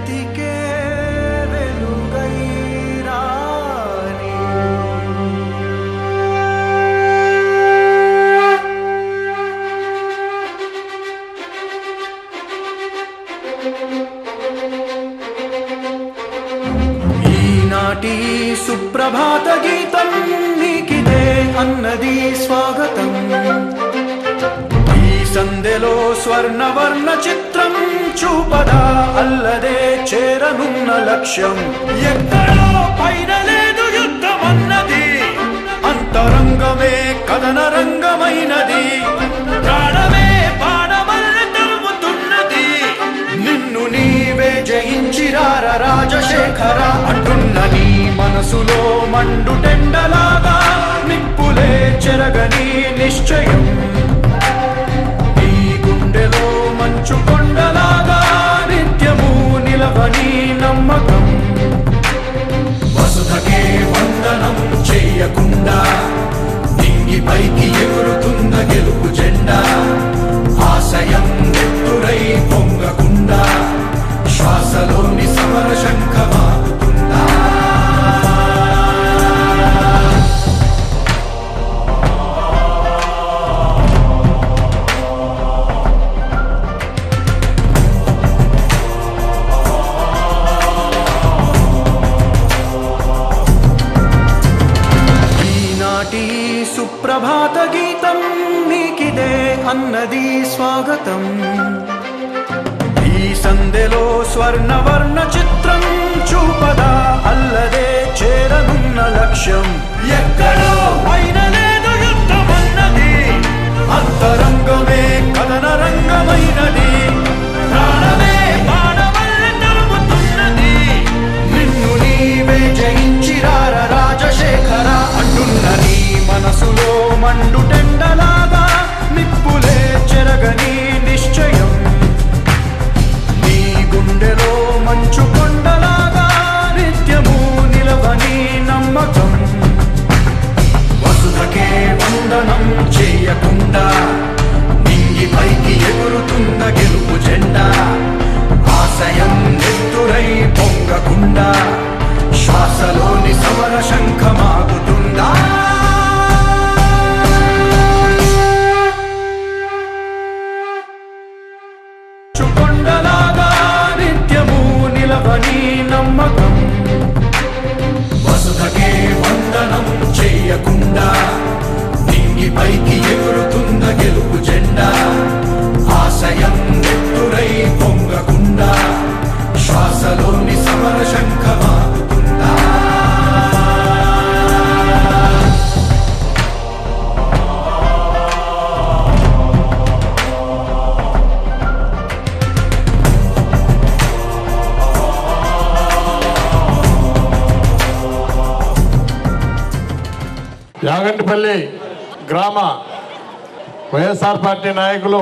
వెతికే వెలుగై రాని ఈనాటి సుప్రభాత గీతం నీకిదే అన్నది స్వాగతం సందెలో స్వర్ణవర్ణ చిత్రం చూపదా అల్లదే చేరనున్న లక్ష్యం ఎక్కడో పైన లేదు యుద్ధమన్నది అంతరంగమే కథన రంగమైనది ప్రాణమే బాణమల్లె తరుముతున్నది నిన్ను నీవే జయించిరార రాజశేఖర అంటున్న నీ మనసులో మండుటెండలాగా నిప్పులే చెరగని నిశ్చయం మంచు కొండలాగా నిత్యము నిలవని నమ్మకం వసుధకే వందనం చేయకుండా దింగి పైకి ఎగురుతున్న గెలుపు జెండా ఆశయం నెత్తురై పొంగకుండా శ్వాసలోని సమర శంఖమాగుతుందా సుప్రభాత గీతం నీకిదే అన్నది స్వాగతం ఈ సందెలో స్వర్ణవర్ణ చిత్రం చూపదా అల్లదే చేరనున్న లక్ష్యం ఎక్కడో పైన లేదు యుద్ధమన్నది అంతరంగమే కథన రంగమైనది ప్రాణమే బాణమల్లె తరుముతున్నది నిన్ను నీవే జయించిరార రాజశేఖర అంటున్నది మనసులో మండుటెండలాగా నిప్పులే చెరగని నిశ్చయం నీ గుండెలో మంచు కొండలాగా నిత్యము నిలవని నమ్మకం వసుధకే వందనం చేయకుండా నింగి పైకి ఎగురుతున్న గెలుపు జెండా ఆశయం నెత్తురై పొంగకుండా శ్వాసలోని సమర శంఖమాగుతుందా కొండలాగా నిత్యము నిలవని నమ్మకం వసుధకే వందనం చేయకుండా నింగి పైకి ఎగురుతున్న గెలుపు జెండా ఆశయం నెత్తురై పొంగకుండా శ్వాసలోని సమర శంఖమాగుతుందా యాగంటిపల్లి గ్రామ వైఎస్ఆర్ పార్టీ నాయకులు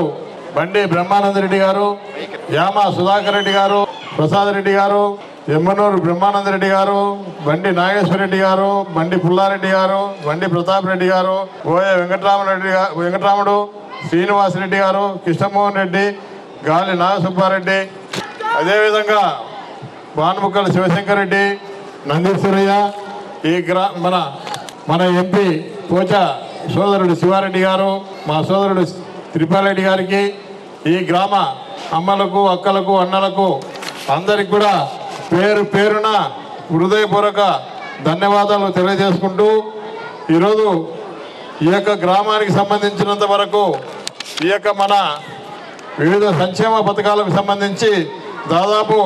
బండి బ్రహ్మానందరెడ్డి గారు, యామ సుధాకర్ రెడ్డి గారు, ప్రసాద్ రెడ్డి గారు, ఎమ్మనూరు బ్రహ్మానందరెడ్డి గారు, బండి నాగేశ్వరరెడ్డి గారు, బండి పుల్లారెడ్డి గారు, బండి ప్రతాప్ రెడ్డి గారు, ఓయ వెంకటరాముడు, శ్రీనివాసరెడ్డి గారు, కృష్ణమోహన్ రెడ్డి, గాలి నాగసుబ్బారెడ్డి, అదేవిధంగా భానుముక్కల శివశంకర్ రెడ్డి, నందీశ్వరయ్య, ఈ మన ఎంపీ పోచా సోదరుడు శివారెడ్డి గారు, మా సోదరుడు త్రిపాలరెడ్డి గారికి, ఈ గ్రామ అమ్మలకు, అక్కలకు, అన్నలకు అందరికి కూడా పేరు పేరున హృదయపూర్వక ధన్యవాదాలు తెలియజేసుకుంటూ ఈరోజు ఈ యొక్క గ్రామానికి సంబంధించినంత వరకు ఈ యొక్క మన వివిధ సంక్షేమ పథకాలకు సంబంధించి దాదాపు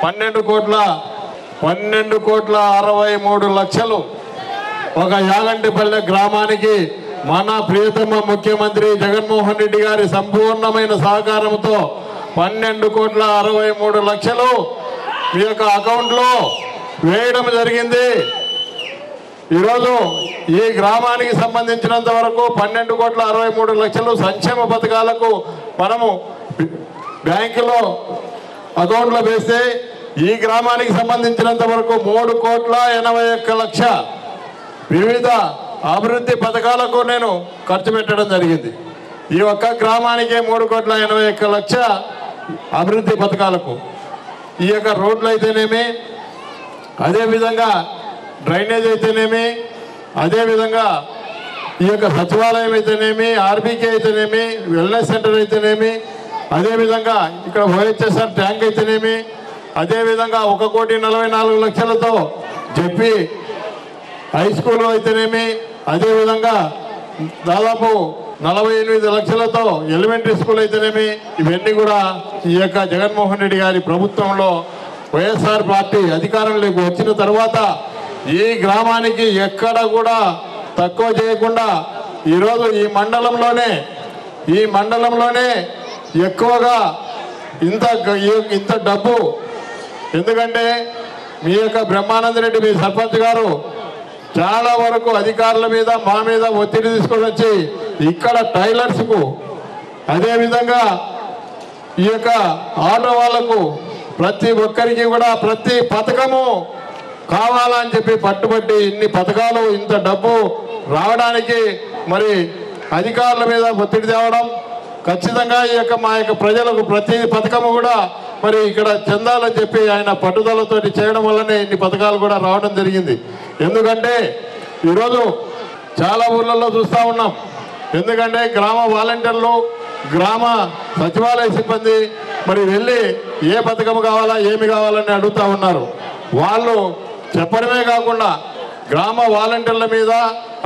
12,63,00,000 ఒక యాగంటిపల్లె గ్రామానికి మన ప్రియతమ ముఖ్యమంత్రి జగన్మోహన్ రెడ్డి గారి సంపూర్ణమైన సహకారంతో 12,63,00,000 మీ యొక్క అకౌంట్లో వేయడం జరిగింది. ఈరోజు ఈ గ్రామానికి సంబంధించినంత వరకు 12,63,00,000 సంక్షేమ పథకాలకు మనము బ్యాంకులో అకౌంట్లో వేస్తే ఈ గ్రామానికి సంబంధించినంత వరకు 3,81,00,000 వివిధ అభివృద్ధి పథకాలకు నేను ఖర్చు పెట్టడం జరిగింది. ఈ ఒక్క గ్రామానికే 3,81,00,000 అభివృద్ధి పథకాలకు. ఈ యొక్క రోడ్లు అయితేనేమి, అదేవిధంగా డ్రైనేజ్ అయితేనేమి, అదేవిధంగా ఈ యొక్క సచివాలయం అయితేనేమి, ఆర్బీకే అయితేనేమి, వెల్నెస్ సెంటర్ అయితేనేమి, అదేవిధంగా ఇక్కడ వైహెచ్ఎస్ఆర్ ట్యాంక్ అయితేనేమి, అదేవిధంగా 1,44,00,000తో చెప్పి హై స్కూల్ అయితేనేమి, అదేవిధంగా దాదాపు 48 లక్షలతో ఎలిమెంటరీ స్కూల్ అయితేనేమి, ఇవన్నీ కూడా ఈ యొక్క జగన్మోహన్ రెడ్డి గారి ప్రభుత్వంలో వైఎస్ఆర్ పార్టీ అధికారంలోకి వచ్చిన తర్వాత ఈ గ్రామానికి ఎక్కడ కూడా తక్కువ చేయకుండా ఈరోజు ఈ మండలంలోనే ఎక్కువగా ఇంత డబ్బు. ఎందుకంటే మీ యొక్క బ్రహ్మానందరెడ్డి మీ సర్పంచ్ గారు చాలా వరకు అధికారుల మీద మా మీద ఒత్తిడి తీసుకొని వచ్చి ఇక్కడ టైలర్స్కు, అదేవిధంగా ఈ యొక్క ఆటో వాళ్లకు ప్రతి ఒక్కరికి కూడా ప్రతి పథకము కావాలని చెప్పి పట్టుబట్టి ఇన్ని పథకాలు ఇంత డబ్బు రావడానికి మరి అధికారుల మీద ఒత్తిడి తేవడం, ఖచ్చితంగా ఈ యొక్క మా యొక్క ప్రజలకు ప్రతి పథకము కూడా మరి ఇక్కడ చెందాలని చెప్పి ఆయన పట్టుదలతో చేయడం వల్లనే ఇన్ని పథకాలు కూడా రావడం జరిగింది. ఎందుకంటే ఈరోజు చాలా ఊర్లలో చూస్తూ ఉన్నాం. ఎందుకంటే గ్రామ వాలంటీర్లు, గ్రామ సచివాలయ సిబ్బంది మరి వెళ్ళి ఏ పథకం కావాలా ఏమి కావాలని అడుగుతూ ఉన్నారు. వాళ్ళు చెప్పడమే కాకుండా గ్రామ వాలంటీర్ల మీద,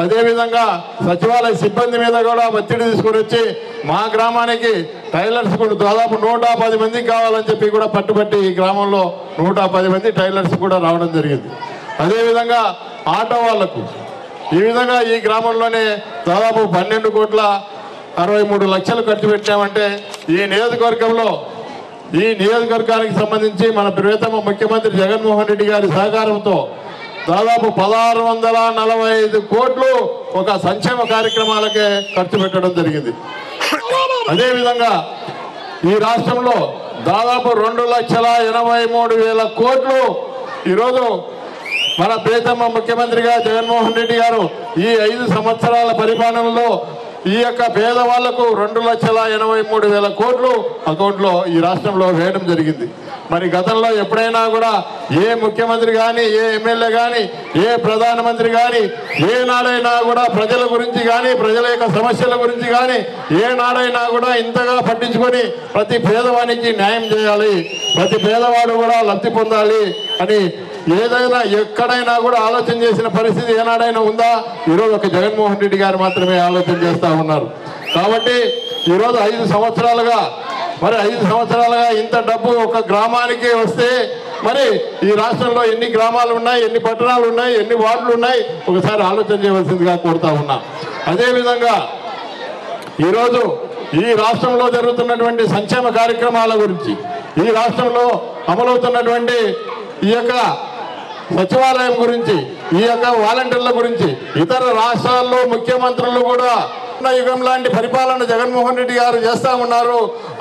అదేవిధంగా సచివాలయ సిబ్బంది మీద కూడా ఒత్తిడి తీసుకొని వచ్చి మా గ్రామానికి టైలర్స్ కూడా దాదాపు 110 మందికి కావాలని చెప్పి కూడా పట్టుబట్టి ఈ గ్రామంలో 110 మంది టైలర్స్ కూడా రావడం జరిగింది. అదేవిధంగా ఆటో వాళ్లకు ఈ విధంగా ఈ గ్రామంలోనే దాదాపు 12,63,00,000 ఖర్చు పెట్టామంటే ఈ నియోజకవర్గానికి సంబంధించి మన ప్రియతమ ముఖ్యమంత్రి జగన్మోహన్ రెడ్డి గారి సహకారంతో దాదాపు 1,645 కోట్లు ఒక సంక్షేమ కార్యక్రమాలకే ఖర్చు పెట్టడం జరిగింది. అదేవిధంగా ఈ రాష్ట్రంలో దాదాపు 2,83,000 కోట్లు ఈరోజు మన ప్రియతమ ముఖ్యమంత్రిగా జగన్మోహన్ రెడ్డి గారు ఈ 5 సంవత్సరాల పరిపాలనలో ఈ యొక్క పేదవాళ్లకు 2,83,000 కోట్లు అకౌంట్లో ఈ రాష్ట్రంలో వేయడం జరిగింది. మరి గతంలో ఎప్పుడైనా కూడా ఏ ముఖ్యమంత్రి కానీ, ఏ ఎమ్మెల్యే కానీ, ఏ ప్రధానమంత్రి కానీ ఏనాడైనా కూడా ప్రజల గురించి కానీ, ప్రజల యొక్క సమస్యల గురించి కానీ ఏనాడైనా కూడా ఇంతగా పట్టించుకొని ప్రతి పేదవానికి న్యాయం చేయాలి, ప్రతి పేదవాడు కూడా లబ్ధి పొందాలి అని ఏదైనా ఎక్కడైనా కూడా ఆలోచన చేసిన పరిస్థితి ఏనాడైనా ఉందా? ఈరోజు ఒక జగన్మోహన్ రెడ్డి గారు మాత్రమే ఆలోచన చేస్తూ ఉన్నారు. కాబట్టి ఈరోజు 5 సంవత్సరాలుగా ఇంత డబ్బు ఒక గ్రామానికి వస్తే మరి ఈ రాష్ట్రంలో ఎన్ని గ్రామాలు ఉన్నాయి, ఎన్ని పట్టణాలు ఉన్నాయి, ఎన్ని వార్డులు ఉన్నాయి ఒకసారి ఆలోచన చేయవలసిందిగా కోరుతా ఉన్నా. అదేవిధంగా ఈరోజు ఈ రాష్ట్రంలో జరుగుతున్నటువంటి సంక్షేమ కార్యక్రమాల గురించి, ఈ రాష్ట్రంలో అమలవుతున్నటువంటి ఈ యొక్క సచివాలయం గురించి, ఈ యొక్క వాలంటీర్ల గురించి ఇతర రాష్ట్రాల్లో ముఖ్యమంత్రులు కూడా యుగం లాంటి పరిపాలన జగన్మోహన్ రెడ్డి గారు చేస్తా ఉన్నారు.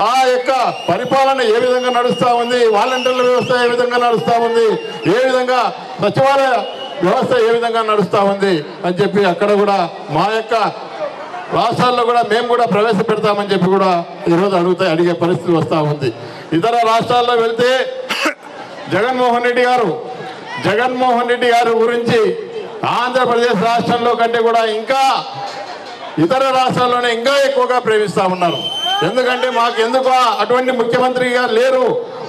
ఆ యొక్క పరిపాలన ఏ విధంగా నడుస్తూ ఉంది, వాలంటీర్ల వ్యవస్థ ఏ విధంగా నడుస్తూ ఉంది, ఏ విధంగా సచివాలయ వ్యవస్థ ఏ విధంగా నడుస్తూ ఉంది అని చెప్పి అక్కడ కూడా మా యొక్క రాష్ట్రాల్లో కూడా మేము కూడా ప్రవేశపెడతామని చెప్పి కూడా ఈరోజు అడిగే పరిస్థితి వస్తూ ఉంది. ఇతర రాష్ట్రాల్లో వెళ్తే జగన్మోహన్ రెడ్డి గారు గురించి ఆంధ్రప్రదేశ్ రాష్ట్రంలో కంటే కూడా ఇంకా ఇతర రాష్ట్రాల్లోనే ఇంకా ఎక్కువగా ప్రేమిస్తూ ఉన్నారు. ఎందుకంటే మాకు ఎందుకు అటువంటి ముఖ్యమంత్రి గారు లేరు,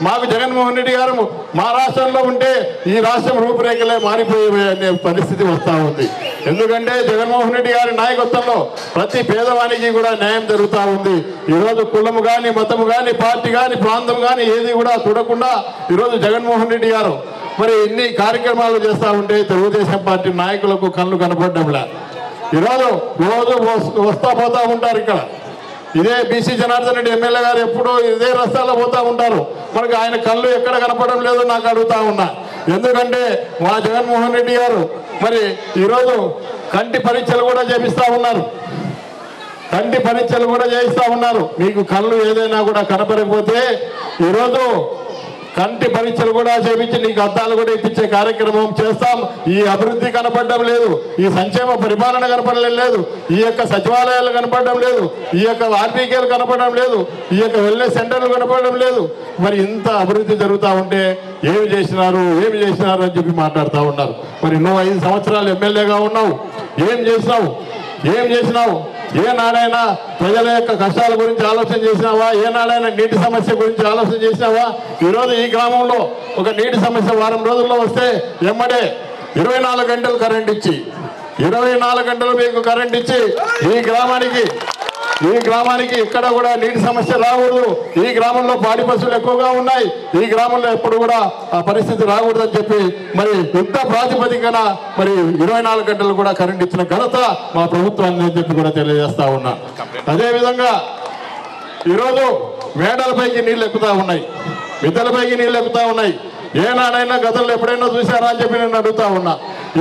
మాకు జగన్మోహన్ రెడ్డి గారు మా రాష్ట్రంలో ఉంటే ఈ రాష్ట్రం రూపురేఖలే మారిపోయే అనే పరిస్థితి వస్తూ ఉంది. ఎందుకంటే జగన్మోహన్ రెడ్డి గారి నాయకత్వంలో ప్రతి పేదవానికి కూడా న్యాయం జరుగుతూ ఉంది. ఈరోజు కులము కానీ, మతము కానీ, పార్టీ కానీ, ప్రాంతం కానీ ఏది కూడా చూడకుండా ఈరోజు జగన్మోహన్ రెడ్డి గారు మరి ఇన్ని కార్యక్రమాలు చేస్తూ ఉంటే తెలుగుదేశం పార్టీ నాయకులకు కళ్ళు కనపడడంలా. ఈరోజు రోజు వస్తా పోతా ఉంటారు. ఇక్కడ ఇదే బీసీ జనార్దన్ రెడ్డి ఎమ్మెల్యే గారు ఎప్పుడూ ఇదే రస్తాల్లో పోతా ఉంటారు. మనకు ఆయన కళ్ళు ఎక్కడ కనపడడం లేదో నాకు అడుగుతా ఉన్నా. ఎందుకంటే మా జగన్మోహన్ రెడ్డి గారు మరి ఈరోజు కంటి పరీక్షలు కూడా చేపిస్తూ ఉన్నారు. మీకు కళ్ళు ఏదైనా కూడా కనపడకపోతే ఈరోజు కంటి పరీక్షలు కూడా చేపించి నీకు అద్దాలు కూడా ఇప్పించే కార్యక్రమం చేస్తాం. ఈ అభివృద్ధి కనపడడం లేదు, ఈ సంక్షేమ పరిపాలన కనపడడం లేదు, ఈ యొక్క సచివాలయాలు కనపడడం లేదు, ఈ యొక్క ఆర్బీకేలు కనపడడం లేదు, ఈ యొక్క వెల్నెస్ సెంటర్లు కనపడడం లేదు. మరి ఇంత అభివృద్ధి జరుగుతూ ఉంటే ఏమి చేసినారు అని చెప్పి మాట్లాడుతూ ఉన్నారు. మరి నువ్వు 5 సంవత్సరాలు ఎమ్మెల్యేగా ఉన్నావు, ఏం చేసినావు? ఏనాడైనా ప్రజల యొక్క కష్టాల గురించి ఆలోచన చేసినావా? ఏనాడైనా నీటి సమస్య గురించి ఆలోచన చేసినావా? ఈరోజు ఈ గ్రామంలో ఒక నీటి సమస్య వారం రోజుల్లో వస్తే ఎమ్మడే 24 గంటలు కరెంట్ ఇచ్చి 24 గంటలు మీకు కరెంట్ ఇచ్చి ఈ గ్రామానికి ఇక్కడ కూడా నీటి సమస్య రాకూడదు. ఈ గ్రామంలో పాడి పశువులు ఎక్కువగా ఉన్నాయి, ఈ గ్రామంలో ఎప్పుడు కూడా ఆ పరిస్థితి రాకూడదని చెప్పి మరి యుద్ధ ప్రాతిపదికన మరి 24 గంటలు కూడా కరెంట్ ఇచ్చిన ఘనత మా ప్రభుత్వాన్ని అని చెప్పి కూడా తెలియజేస్తా ఉన్నా. అదేవిధంగా ఈరోజు మేడలపైకి నీళ్ళు ఎక్కుతా ఉన్నాయి, మిద్దెలపైకి నీళ్ళు ఎక్కుతా ఉన్నాయి. ఏనాడైనా గతంలో ఎప్పుడైనా చూసారా అని చెప్పి నేను అడుగుతా ఉన్నా.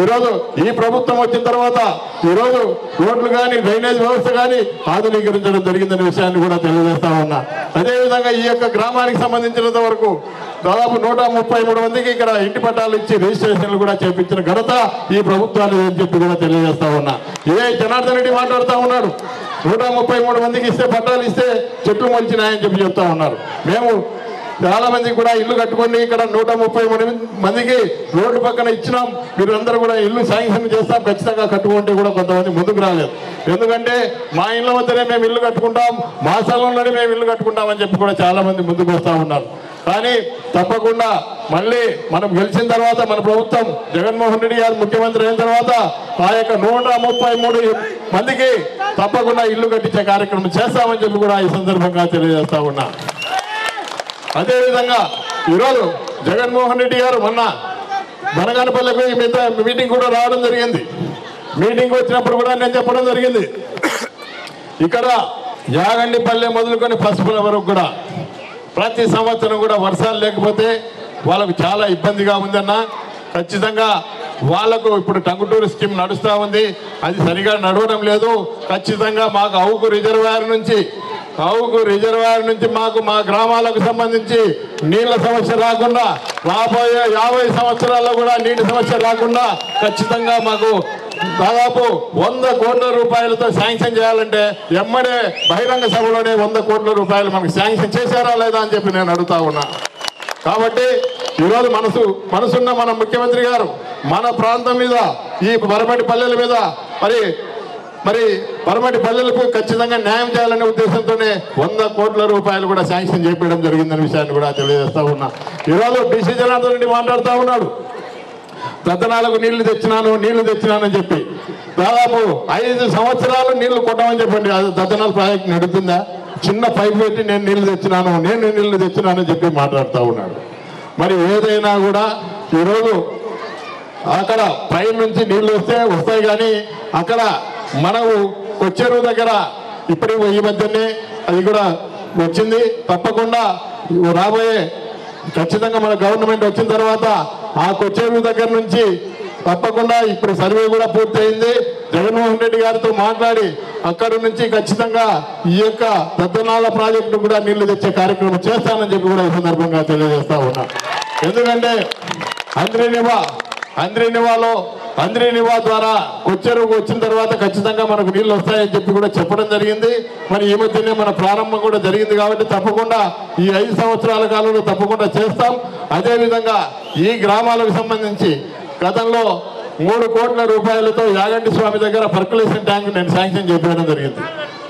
ఈరోజు ఈ ప్రభుత్వం వచ్చిన తర్వాత ఈరోజు రోడ్లు కానీ డ్రైనేజ్ వ్యవస్థ కానీ ఆధునీకరించడం జరిగిందనే విషయాన్ని కూడా తెలియజేస్తా ఉన్నా. అదేవిధంగా ఈ యొక్క గ్రామానికి సంబంధించినంత వరకు దాదాపు 133 మందికి ఇక్కడ ఇంటి పట్టాలు ఇచ్చి రిజిస్ట్రేషన్లు కూడా చేపించిన ఘనత ఈ ప్రభుత్వాన్ని అని చెప్పి కూడా తెలియజేస్తా ఉన్నా. ఇదే జనార్దన్ రెడ్డి మాట్లాడుతూ ఉన్నాడు, 133 మందికి ఇస్తే పట్టాలు ఇస్తే చెట్లు మొలిచినాయని చెప్పి చెప్తా ఉన్నారు. మేము చాలా మందికి కూడా ఇల్లు కట్టుకొని ఇక్కడ 133 మందికి రోడ్డు పక్కన ఇచ్చినాం. మీరు అందరూ కూడా ఇల్లు శాంక్షన్ చేస్తాం, ఖచ్చితంగా కట్టుకుంటే కూడా కొంతమంది ముందుకు రాలేదు. ఎందుకంటే మా ఇళ్ళ వద్దనే మేము ఇల్లు కట్టుకుంటాం, మా స్థలంలోనే మేము ఇల్లు కట్టుకుంటాం అని చెప్పి కూడా చాలా మంది ముందుకు వస్తూ ఉన్నారు. కానీ తప్పకుండా మళ్ళీ మనం గెలిచిన తర్వాత మన ప్రభుత్వం జగన్మోహన్ రెడ్డి గారు ముఖ్యమంత్రి అయిన తర్వాత ఆ యొక్క 133 మందికి తప్పకుండా ఇల్లు కట్టించే కార్యక్రమం చేస్తామని చెప్పి కూడా ఈ సందర్భంగా తెలియజేస్తా ఉన్నా. అదేవిధంగా ఈరోజు జగన్మోహన్ రెడ్డి గారు మొన్న బనగానపల్లికి మీటింగ్ కూడా రావడం జరిగింది. మీటింగ్ వచ్చినప్పుడు కూడా నేను చెప్పడం జరిగింది, ఇక్కడ యాగండిపల్లె మొదలుకొని పసుపుల వరకు కూడా ప్రతి సంవత్సరం కూడా వర్షాలు లేకపోతే వాళ్ళకు చాలా ఇబ్బందిగా ఉందన్న. ఖచ్చితంగా వాళ్లకు ఇప్పుడు టంగుటూరు స్కీమ్ నడుస్తూ ఉంది, అది సరిగా నడవడం లేదు. ఖచ్చితంగా మాకు అవుకు రిజర్వాయర్ నుంచి మాకు మా గ్రామాలకు సంబంధించి నీళ్ల సమస్య రాకుండా రాబోయే 50 సంవత్సరాల్లో కూడా నీటి సమస్య రాకుండా ఖచ్చితంగా మాకు దాదాపు 100 కోట్ల రూపాయలతో శాంక్షన్ చేయాలంటే ఎమ్మడే బహిరంగ సభలోనే 100 కోట్ల రూపాయలు మనకు శాంక్షన్ చేశారా లేదా అని చెప్పి నేను అడుగుతా ఉన్నా. కాబట్టి ఈరోజు మనసున్న మన ముఖ్యమంత్రి గారు మన ప్రాంతం మీద ఈ పరమటి పల్లెల మీద మరి పరమటి పల్లెలకు ఖచ్చితంగా న్యాయం చేయాలనే ఉద్దేశంతోనే 100 కోట్ల రూపాయలు కూడా శాంక్షన్ చేయడం జరిగిందనే విషయాన్ని కూడా తెలియజేస్తా ఉన్నా. ఈరోజు బీసీ జనార్దన్ రెడ్డి మాట్లాడుతూ ఉన్నాడు, దత్తనాలకు నీళ్లు తెచ్చినానని చెప్పి దాదాపు 5 సంవత్సరాలు నీళ్లు కొట్టమని చెప్పండి. అది దత్తనాల ప్రాజెక్ట్ నడుతుందా? చిన్న పైపు పెట్టి నేను నీళ్లు తెచ్చినానని చెప్పి మాట్లాడుతూ ఉన్నాడు. మరి ఏదైనా కూడా ఈరోజు అక్కడ పై నుంచి నీళ్లు వస్తాయి కానీ అక్కడ మనకు కొచ్చేరువు దగ్గర ఇప్పుడు ఈ మధ్యనే అది కూడా వచ్చింది. తప్పకుండా రాబోయే ఖచ్చితంగా మన గవర్నమెంట్ వచ్చిన తర్వాత ఆ కొచ్చేరువు దగ్గర నుంచి తప్పకుండా ఇప్పుడు సర్వే కూడా పూర్తయింది. జగన్మోహన్ రెడ్డి గారితో మాట్లాడి అక్కడి నుంచి ఖచ్చితంగా ఈ యొక్క దత్తనాల ప్రాజెక్టు కూడా నీళ్లు తెచ్చే కార్యక్రమం చేస్తానని చెప్పి కూడా ఈ సందర్భంగా తెలియజేస్తా ఉన్నా. ఎందుకంటే అంద్రినివా ద్వారా కొచ్చెరువుకు వచ్చిన తర్వాత ఖచ్చితంగా మనకు నీళ్లు వస్తాయని చెప్పి కూడా చెప్పడం జరిగింది. మరి ఈ మధ్యనే మన ప్రారంభం కూడా జరిగింది కాబట్టి తప్పకుండా ఈ 5 సంవత్సరాల కాలంలో తప్పకుండా చేస్తాం. అదేవిధంగా ఈ గ్రామాలకు సంబంధించి గతంలో 3 కోట్ల రూపాయలతో యాగంటి స్వామి దగ్గర పర్కులేషన్ ట్యాంక్ నేను శాంక్షన్ చేయడం జరిగింది.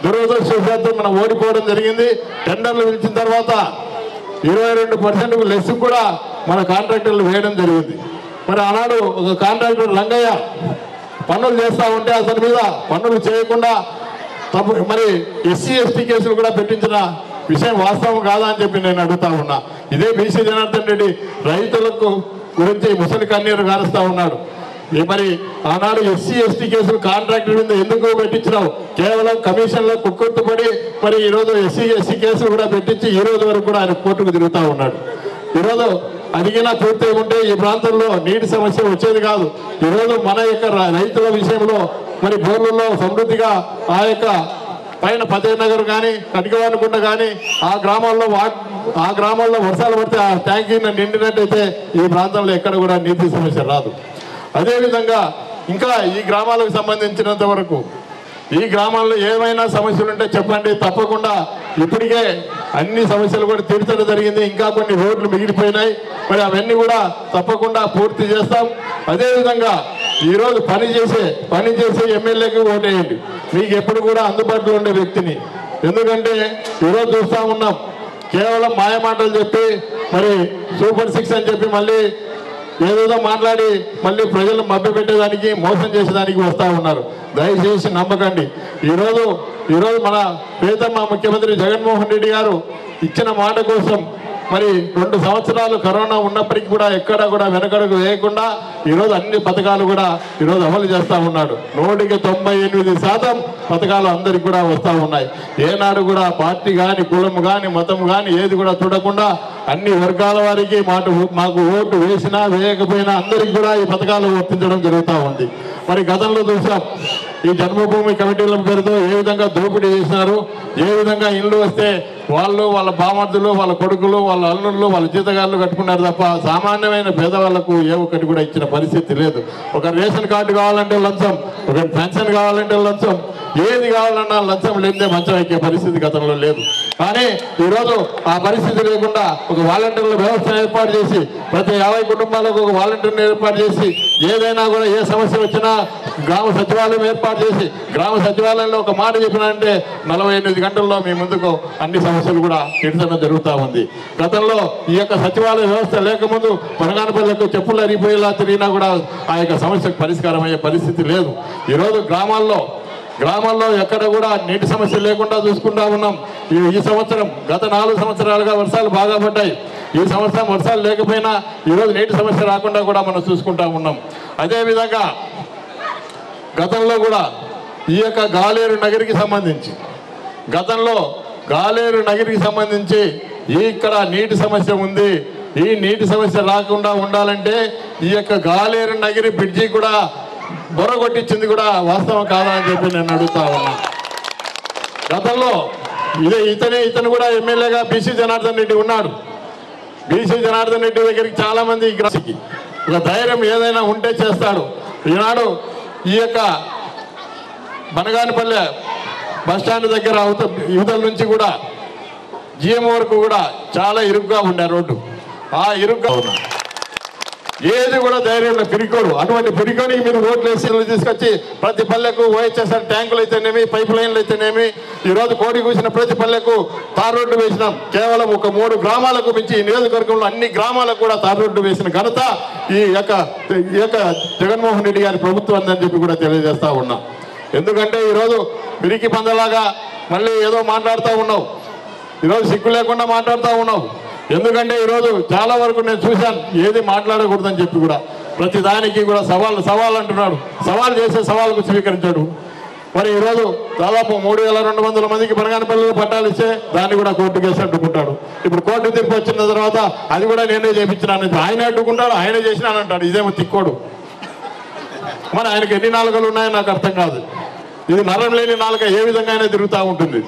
దురదృష్టవశాత్తు మనం ఓడిపోవడం జరిగింది. టెండర్లు పిలిచిన తర్వాత 22% లెస్ కూడా మన కాంట్రాక్టర్లు వేయడం జరిగింది. మరి ఆనాడు ఒక కాంట్రాక్టర్ రంగయ్య పనులు చేస్తూ ఉంటే అతని మీద పనులు చేయకుండా మరి ఎస్సీ ఎస్టీ కేసులు కూడా పెట్టించిన విషయం వాస్తవం కాదా అని చెప్పి నేను అడుగుతా ఉన్నా. ఇదే బీసీ జనార్దన్ రెడ్డి రైతులకు గురించి ముసలి కన్నీరు గారుస్తూ ఉన్నాడు. మరి ఆనాడు ఎస్సీ ఎస్టీ కేసులు కాంట్రాక్టర్ మీద ఎందుకు పెట్టించినావు? కేవలం కమిషన్లో కుక్కుర్తుపడి మరి ఈరోజు ఎస్సీ కేసులు కూడా పెట్టించి ఈ రోజు వరకు కూడా ఆయన కోర్టుకు తిరుగుతూ ఉన్నాడు. ఈరోజు అడిగినా పూర్తి ఉంటే ఈ ప్రాంతంలో నీటి సమస్య వచ్చేది కాదు. ఈరోజు మన యొక్క రైతుల విషయంలో మరి బోర్లలో సమృద్ధిగా ఆ యొక్క పైన 15 నగర్ కానీ కటికవానికుంట కానీ ఆ గ్రామాల్లో ఆ గ్రామాల్లో వర్షాలు పడితే ఆ ట్యాంకీ నిండినట్టయితే ఈ ప్రాంతంలో ఎక్కడ కూడా నీటి సమస్య రాదు. అదేవిధంగా ఇంకా ఈ గ్రామాలకు సంబంధించినంత వరకు ఈ గ్రామాల్లో ఏమైనా సమస్యలు ఉంటే చెప్పండి, తప్పకుండా ఇప్పటికే అన్ని సమస్యలు కూడా తీర్చడం జరిగింది. ఇంకా కొన్ని రోడ్లు మిగిలిపోయినాయి, మరి అవన్నీ కూడా తప్పకుండా పూర్తి చేస్తాం. అదేవిధంగా ఈరోజు పని చేసే ఎమ్మెల్యేకి ఓటేయండి. మీకు ఎప్పుడు కూడా అందుబాటులో ఉండే వ్యక్తిని. ఎందుకంటే ఈరోజు చూస్తూ ఉన్నాం, కేవలం మాయమాటలు చెప్పి మరి సూపర్ 6 అని చెప్పి మళ్ళీ ఏదేదో మాట్లాడి మళ్ళీ ప్రజలు మభ్యపెట్టేదానికి మోసం చేసేదానికి వస్తూ ఉన్నారు. దయచేసి నమ్మకండి. ఈరోజు మన ప్రియతమ ముఖ్యమంత్రి జగన్మోహన్ రెడ్డి గారు ఇచ్చిన మాట కోసం మరి 2 సంవత్సరాలు కరోనా ఉన్నప్పటికీ కూడా ఎక్కడా కూడా వెనకడుగు వేయకుండా ఈరోజు అన్ని పథకాలు కూడా ఈరోజు అమలు చేస్తూ ఉన్నాడు. 98% పథకాలు అందరికి కూడా వస్తూ ఉన్నాయి. ఏనాడు కూడా పార్టీ కానీ కులం కానీ మతం కానీ ఏది కూడా చూడకుండా అన్ని వర్గాల వారికి మాకు ఓటు వేసినా వేయకపోయినా అందరికి కూడా ఈ పథకాలు వర్తించడం జరుగుతూ ఉంది. మరి గతంలో చూసాం, ఈ జన్మభూమి కమిటీల పేరుతో ఏ విధంగా దోపిడీ చేసినారు, ఏ విధంగా ఇల్లు వస్తే వాళ్ళు వాళ్ళ బామర్దులు వాళ్ళ కొడుకులు వాళ్ళ అల్లుళ్ళు వాళ్ళ జీతగాళ్ళు కట్టుకున్నారు తప్ప సామాన్యమైన పేదవాళ్లకు ఏ ఒక్కటి కూడా ఇచ్చిన పరిస్థితి లేదు. ఒక రేషన్ కార్డు కావాలంటే లంచం, ఒక పెన్షన్ కావాలంటే లంచం, ఏది కావాలన్నా లంచం లేదే మంచం ఎక్కే పరిస్థితి గతంలో లేదు. కానీ ఈరోజు ఆ పరిస్థితి లేకుండా ఒక వాలంటీర్ల వ్యవస్థ ఏర్పాటు చేసి ప్రతి 50 కుటుంబాలకు ఒక వాలంటీర్ని ఏర్పాటు చేసి ఏదైనా కూడా ఏ సమస్య వచ్చినా గ్రామ సచివాలయం ఏర్పాటు చేసి గ్రామ సచివాలయంలో ఒక మాట చెప్పినంటే 48 గంటల్లో మీ ముందుకు అన్ని సమస్యలు కూడా తీర్చడం జరుగుతూ ఉంది. గతంలో ఈ యొక్క సచివాలయ వ్యవస్థ లేకముందు పనగానపల్లికి చెప్పులు అరిగిపోయేలా తిరిగినా కూడా ఆ యొక్క సమస్యకు పరిష్కారం అయ్యే పరిస్థితి లేదు. ఈరోజు గ్రామాల్లో ఎక్కడ కూడా నీటి సమస్య లేకుండా చూసుకుంటా ఉన్నాం. ఈ సంవత్సరం గత 4 సంవత్సరాలుగా వర్షాలు బాగా పడ్డాయి. ఈ సంవత్సరం వర్షాలు లేకపోయినా ఈరోజు నీటి సమస్య రాకుండా కూడా మనం చూసుకుంటా ఉన్నాం. అదేవిధంగా గతంలో కూడా ఈ యొక్క గాలేరు నగరికి సంబంధించి ఇక్కడ నీటి సమస్య ఉంది. ఈ నీటి సమస్య రాకుండా ఉండాలంటే ఈ యొక్క గాలేరు నగరి బ్రిడ్జి కూడా బొరగొట్టించింది కూడా వాస్తవం కాదా అని చెప్పి నేను అడుగుతా ఉన్నా. గతంలో ఇతను కూడా ఎమ్మెల్యేగా బీసీ జనార్దన్ రెడ్డి ఉన్నాడు. బీసీ జనార్దన్ రెడ్డి దగ్గరికి చాలా మంది ఒక ధైర్యం ఏదైనా ఉంటే చేస్తాడు. ఈనాడు ఈ యొక్క బనగానపల్లె బస్టాండ్ దగ్గర యువతల నుంచి కూడా జిఎం వరకు కూడా చాలా ఇరుగ్గా ఉండే రోడ్డు. ఆ ఇరుగ్గా ఉన్నా ఏది కూడా ధైర్యంలో పిరికోడు. అటువంటి పిరికోనికి మీరు ఓట్లు వేసి తీసుకొచ్చి ప్రతి పల్లెకు ఓహెచ్ఎస్ఆర్ ట్యాంకులు అయితేనేమి పైప్ లైన్లు అయితేనేమి ఈరోజు కోడి కూసిన ప్రతి పల్లెకు తార్ రోడ్డు వేసినాం. కేవలం ఒక 3 గ్రామాలకు మించి ఈ నియోజకవర్గంలో అన్ని గ్రామాలకు కూడా తార్ రోడ్డు వేసిన ఘనత ఈ యొక్క జగన్మోహన్ రెడ్డి గారి ప్రభుత్వం అని చెప్పి కూడా తెలియజేస్తా ఉన్నాం. ఎందుకంటే ఈరోజు పిరికి పందలాగా మళ్ళీ ఏదో మాట్లాడుతూ ఉన్నావు, ఈరోజు సిగ్గు లేకుండా మాట్లాడుతూ ఉన్నావు. ఎందుకంటే ఈరోజు చాలా వరకు నేను చూశాను ఏది మాట్లాడకూడదని చెప్పి కూడా ప్రతి దానికి కూడా సవాల్ అంటున్నాడు. సవాల్ చేసే సవాల్కు స్వీకరించాడు. మరి ఈరోజు దాదాపు 3200 మందికి బనగానపల్లిలో పట్టాలు ఇస్తే దాన్ని కూడా కోర్టు కేసు అడ్డుకుంటాడు. ఇప్పుడు కోర్టు తీర్పు వచ్చిన తర్వాత అది కూడా నేనే చేయించినాను, ఆయన అడ్డుకుంటాడు, ఆయన చేసినానంటాడు. ఇదేమో తిక్కోడు. మరి ఆయనకు ఎన్ని నాలుకలు ఉన్నాయో నాకు అర్థం కాదు. ఇది నరం లేని నాలుక ఏ విధంగా అయినా తిరుగుతూ ఉంటుంది.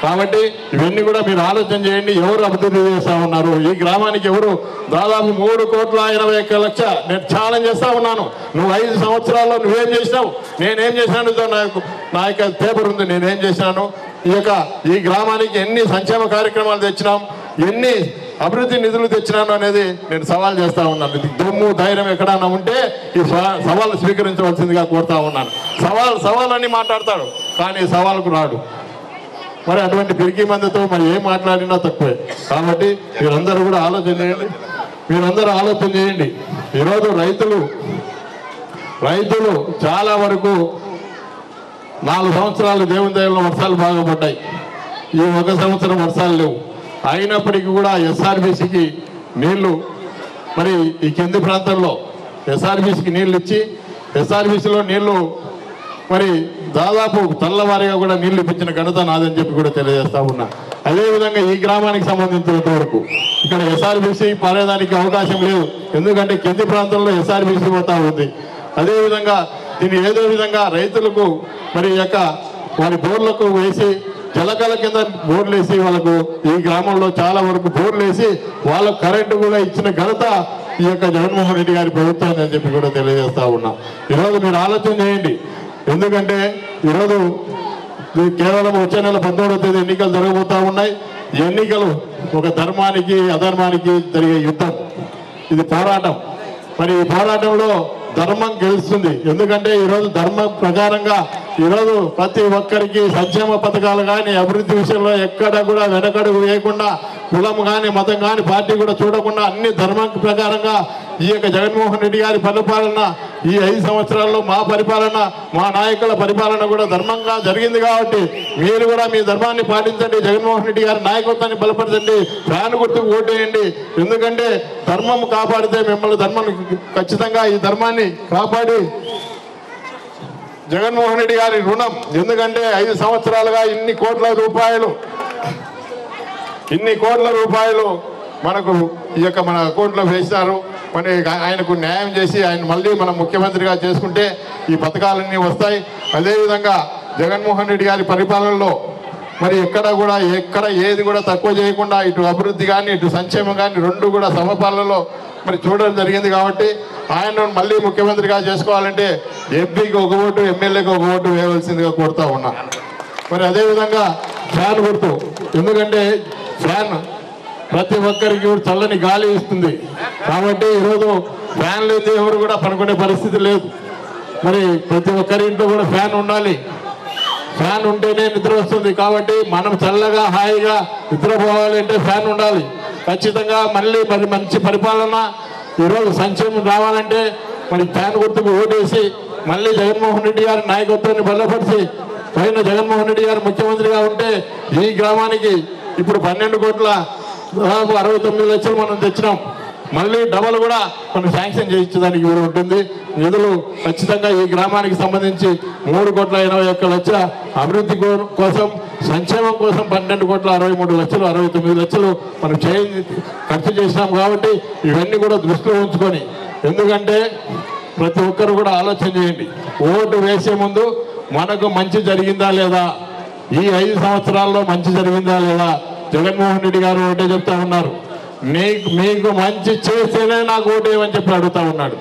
కాబట్టి ఇవన్నీ కూడా మీరు ఆలోచన చేయండి. ఎవరు అభివృద్ధి చేస్తూ ఉన్నారు ఈ గ్రామానికి? ఎవరు దాదాపు 3,20,00,000 నేను ఛాలెంజ్ చేస్తా ఉన్నాను. నువ్వు 5 సంవత్సరాల్లో నువ్వేం చేసినావు, నేనేం చేసినాను, నా యొక్క పేపర్ ఉంది, నేనేం చేసినాను. ఈ గ్రామానికి ఎన్ని సంక్షేమ కార్యక్రమాలు తెచ్చినాం, ఎన్ని అభివృద్ధి నిధులు తెచ్చినాను అనేది నేను సవాల్ చేస్తా ఉన్నాను. దమ్ము ధైర్యం ఎక్కడన్నా ఉంటే ఈ సవాల్ స్వీకరించవలసిందిగా కోరుతా ఉన్నాను. సవాల్ అని మాట్లాడతాడు కానీ సవాల్కు రాడు. మరి అటువంటి పిరికి మందితో మరి ఏం మాట్లాడినా తక్కువే. కాబట్టి మీరందరూ కూడా ఆలోచన చేయండి. ఈరోజు రైతులు చాలా వరకు 4 సంవత్సరాలు దేవుని దయలో వర్షాలు బాగా పడ్డాయి. ఈ 1 సంవత్సరం వర్షాలు లేవు. అయినప్పటికీ కూడా ఎస్ఆర్బీసీకి నీళ్లు మరి ఈ కింది ప్రాంతంలో ఎస్ఆర్బీసీకి నీళ్ళు ఇచ్చి ఎస్ఆర్బీసీలో నీళ్లు మరి దాదాపు తెల్లవారీగా కూడా నీళ్లు ఇప్పించిన ఘనత నాదని చెప్పి కూడా తెలియజేస్తా ఉన్నా. అదేవిధంగా ఈ గ్రామానికి సంబంధించినంత వరకు ఇక్కడ ఎస్ఆర్బీసీ పారేదానికి అవకాశం లేదు. ఎందుకంటే కింది ప్రాంతంలో ఎస్ఆర్బీసీ పోతా ఉంది. అదేవిధంగా దీన్ని ఏదో విధంగా రైతులకు మరి వారి బోర్లకు వేసి జలకల కింద బోర్లు వేసి వాళ్ళకు ఈ గ్రామంలో చాలా వరకు బోర్లు వేసి వాళ్ళకు కరెంటు కూడా ఇచ్చిన ఘనత ఈ యొక్క జగన్మోహన్ రెడ్డి గారి ప్రభుత్వాన్ని అని చెప్పి కూడా తెలియజేస్తా ఉన్నా. ఈరోజు మీరు ఆలోచన చేయండి, ఎందుకంటే ఈరోజు కేవలం వచ్చే నెల 19వ తేదీ ఎన్నికలు జరగబోతా ఉన్నాయి. ఈ ఎన్నికలు ఒక ధర్మానికి అధర్మానికి జరిగే యుద్ధం, ఇది పోరాటం. మరి ఈ పోరాటంలో ధర్మం గెలుస్తుంది. ఎందుకంటే ఈరోజు ధర్మ ప్రకారంగా ఈరోజు ప్రతి ఒక్కరికి సంక్షేమ పథకాలు కానీ అభివృద్ధి విషయంలో ఎక్కడ కూడా వెనకడుగు వేయకుండా, కులం కానీ మతం కానీ పార్టీ కూడా చూడకుండా అన్ని ధర్మం ప్రకారంగా ఈ యొక్క జగన్మోహన్ రెడ్డి గారి పరిపాలన, ఈ 5 సంవత్సరాల్లో మా పరిపాలన, మా నాయకుల పరిపాలన కూడా ధర్మంగా జరిగింది. కాబట్టి మీరు కూడా మీ ధర్మాన్ని పాటించండి, జగన్మోహన్ రెడ్డి గారి నాయకత్వాన్ని బలపరచండి, ఫ్యాన్ గుర్తుకు ఓటేయండి. ఎందుకంటే ధర్మం కాపాడితే మిమ్మల్ని ధర్మం ఖచ్చితంగా ఈ ధర్మాన్ని కాపాడి జగన్మోహన్ రెడ్డి గారి రుణం, ఎందుకంటే 5 సంవత్సరాలుగా ఇన్ని కోట్ల రూపాయలు మనకు ఈ యొక్క మన అకౌంట్లో వేశారు. మరి ఆయనకు న్యాయం చేసి ఆయన మళ్ళీ మనం ముఖ్యమంత్రిగా చేసుకుంటే ఈ పథకాలన్నీ వస్తాయి. అదేవిధంగా జగన్మోహన్ రెడ్డి గారి పరిపాలనలో మరి ఎక్కడ ఏది కూడా తక్కువ చేయకుండా ఇటు అభివృద్ధి కానీ ఇటు సంక్షేమం కానీ రెండు కూడా సమపాలనలో మరి చూడడం జరిగింది. కాబట్టి ఆయన మళ్ళీ ముఖ్యమంత్రిగా చేసుకోవాలంటే ఎంపీకి ఒక ఓటు, ఎమ్మెల్యేకి ఒక ఓటు వేయవలసిందిగా కోరుతా ఉన్నా. మరి అదేవిధంగా ఫ్యాన్ గుర్తు, ఎందుకంటే ఫ్యాన్ ప్రతి ఒక్కరికి చల్లని గాలి ఇస్తుంది. కాబట్టి ఈరోజు ఫ్యాన్ లేని ఎవరు కూడా పనుకునే పరిస్థితి లేదు. మరి ప్రతి ఒక్కరి ఇంట్లో కూడా ఫ్యాన్ ఉండాలి. ఫ్యాన్ ఉంటేనే నిద్ర వస్తుంది. కాబట్టి మనం చల్లగా హాయిగా నిద్రపోవాలి అంటే ఫ్యాన్ ఉండాలి ఖచ్చితంగా. మళ్ళీ మరి మంచి పరిపాలన, ఈరోజు సంక్షేమం రావాలంటే మరి ఫ్యాన్ గుర్తుకు ఓటేసి మళ్ళీ జగన్మోహన్ రెడ్డి గారి నాయకత్వాన్ని బలపరిచి పైన జగన్మోహన్ రెడ్డి గారు ముఖ్యమంత్రిగా ఉంటే ఈ గ్రామానికి ఇప్పుడు 12 కోట్ల దాదాపు 69 లక్షలు మనం తెచ్చినాం. మళ్ళీ డబల్ కూడా మనం శాంక్షన్ చేయించడానికి వీలు ఉంటుంది. నిధులు ఖచ్చితంగా ఈ గ్రామానికి సంబంధించి 3,81 లక్షల అభివృద్ధి కోసం, సంక్షేమం కోసం 12,63 లక్షలు, 69 లక్షలు మనం ఖర్చు చేసినాం. కాబట్టి ఇవన్నీ కూడా దృష్టిలో ఉంచుకొని, ఎందుకంటే ప్రతి ఒక్కరు కూడా ఆలోచన చేయండి, ఓటు వేసే ముందు మనకు మంచి జరిగిందా లేదా, ఈ 5 సంవత్సరాల్లో మంచి జరిగిందా లేదా. జగన్మోహన్ రెడ్డి గారు ఒకటే చెప్తా ఉన్నారు, మీకు మంచి చేస్తేనే నాకు ఓటేయమని చెప్పి అడుగుతా ఉన్నాడు.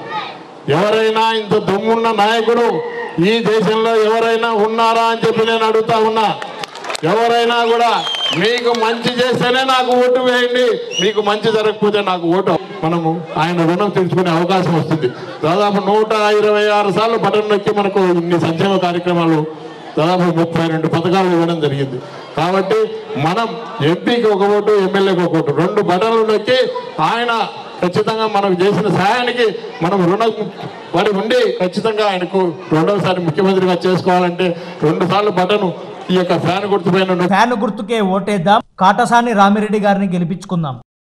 ఎవరైనా ఇంత దమ్మున్న నాయకుడు ఈ దేశంలో ఎవరైనా ఉన్నారా అని చెప్పి నేను అడుగుతా ఉన్నా. ఎవరైనా కూడా మీకు మంచి చేస్తేనే నాకు ఓటు వేయండి, మీకు మంచి జరగకపోతే నాకు ఓటు, మనము ఆయన రుణం తీర్చుకునే అవకాశం వస్తుంది. దాదాపు 126 సార్లు బటన్ నొక్కి మనకు ఇన్ని సంక్షేమ కార్యక్రమాలు, దాదాపు 32 పథకాలు ఇవ్వడం జరిగింది. కాబట్టి మనం ఎంపీకి ఒక ఓటు, ఎమ్మెల్యేకి ఒక ఓటు, 2 బటన్లు నొక్కి ఆయన ఖచ్చితంగా మనకు చేసిన సహాయానికి మనం రుణం పడి ఉండి ఖచ్చితంగా ఆయనకు 2వసారి ముఖ్యమంత్రిగా చేసుకోవాలంటే 2 సార్లు బటన్ ఈ యొక్క ఫ్యాన్ గుర్తుపైన ఫ్యాన్ గుర్తుకే ఓటేద్దాం, కాటసాని రామిరెడ్డి గారిని గెలిపించుకుందాం.